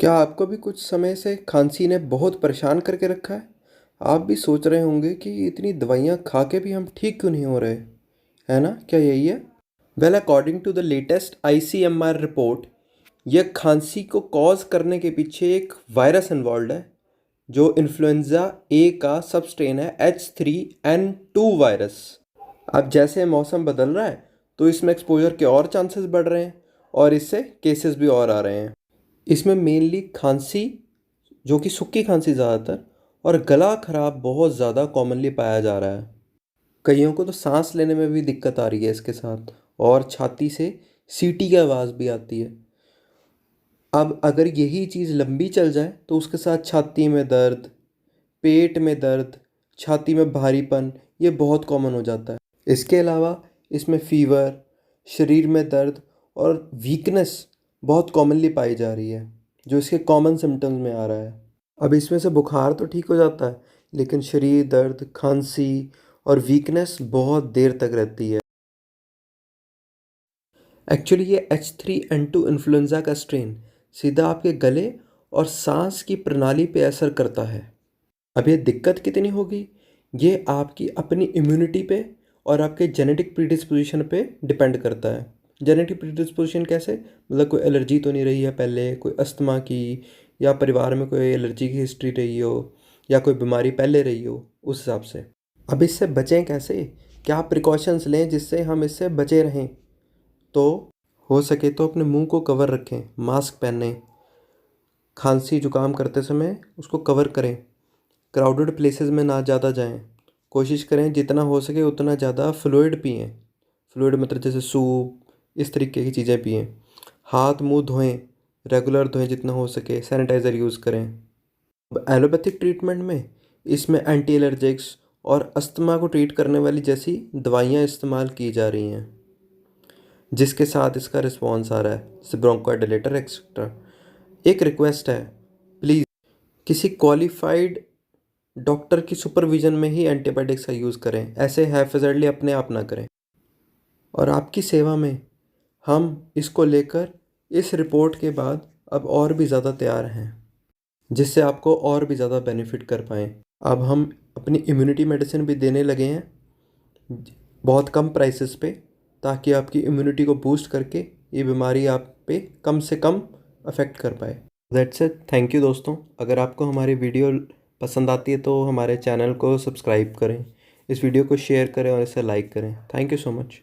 क्या आपको भी कुछ समय से खांसी ने बहुत परेशान करके रखा है? आप भी सोच रहे होंगे कि इतनी दवाइयाँ खा के भी हम ठीक क्यों नहीं हो रहे, है ना? क्या यही है? Well, according to the latest ICMR report, यह खांसी को कॉज करने के पीछे एक वायरस इन्वॉल्व है, जो इन्फ्लुएंजा ए का सबस्ट्रेन है H3N2 वायरस। अब जैसे मौसम बदल रहा है तो इसमें एक्सपोजर के और चांसेस बढ़ रहे हैं और इससे केसेस भी और आ रहे हैं। इसमें मेनली खांसी, जो कि सूखी खांसी ज़्यादातर, और गला खराब बहुत ज़्यादा कॉमनली पाया जा रहा है। कईयों को तो सांस लेने में भी दिक्कत आ रही है इसके साथ, और छाती से सीटी की आवाज़ भी आती है। अब अगर यही चीज़ लंबी चल जाए तो उसके साथ छाती में दर्द, पेट में दर्द, छाती में भारीपन, ये बहुत कॉमन हो जाता है। इसके अलावा इसमें फीवर, शरीर में दर्द और वीकनेस बहुत कॉमनली पाई जा रही है, जो इसके कॉमन सिम्टम्स में आ रहा है। अब इसमें से बुखार तो ठीक हो जाता है, लेकिन शरीर दर्द, खांसी और वीकनेस बहुत देर तक रहती है। एक्चुअली ये H3N2 इन्फ्लुएंजा का स्ट्रेन सीधा आपके गले और सांस की प्रणाली पे असर करता है। अब ये दिक्कत कितनी होगी, ये आपकी अपनी इम्यूनिटी पे और आपके जेनेटिक प्रीडिस्पोजिशन पे डिपेंड करता है। जेनेटिक प्रीडिस्पोजिशन कैसे, मतलब कोई एलर्जी तो नहीं रही है पहले, कोई अस्थमा की, या परिवार में कोई एलर्जी की हिस्ट्री रही हो, या कोई बीमारी पहले रही हो, उस हिसाब से। अब इससे बचें कैसे, क्या प्रिकॉशंस लें जिससे हम इससे बचे रहें? तो हो सके तो अपने मुंह को कवर रखें, मास्क पहनें, खांसी जुकाम करते समय उसको कवर करें, क्राउडेड प्लेसेस में ना ज़्यादा जाएं, कोशिश करें जितना हो सके उतना ज़्यादा फ्लूइड पिएं। फ्लूइड मतलब जैसे सूप, इस तरीके की चीज़ें पिएं। हाथ मुंह धोएं, रेगुलर धोएं जितना हो सके, सैनिटाइज़र यूज़ करें। अब एलोपैथिक ट्रीटमेंट में इसमें एंटी एलर्जिक्स और अस्थमा को ट्रीट करने वाली जैसी दवाइयाँ इस्तेमाल की जा रही हैं, जिसके साथ इसका रिस्पॉन्स आ रहा है, जैसे ब्रोंकोडायलेटर एक्सेट्रा। एक रिक्वेस्ट है, प्लीज़ किसी क्वालिफाइड डॉक्टर की सुपरविजन में ही एंटीबायोटिक्स का यूज़ करें, ऐसे हैफेजर्डली अपने आप ना करें। और आपकी सेवा में हम इसको लेकर इस रिपोर्ट के बाद अब और भी ज़्यादा तैयार हैं, जिससे आपको और भी ज़्यादा बेनिफिट कर पाएँ। अब हम अपनी इम्यूनिटी मेडिसिन भी देने लगे हैं बहुत कम प्राइसेस पे, ताकि आपकी इम्यूनिटी को बूस्ट करके ये बीमारी आप पे कम से कम अफेक्ट कर पाए। दैट्स इट, थैंक यू दोस्तों। अगर आपको हमारी वीडियो पसंद आती है तो हमारे चैनल को सब्सक्राइब करें, इस वीडियो को शेयर करें और इसे लाइक करें। Thank you so much.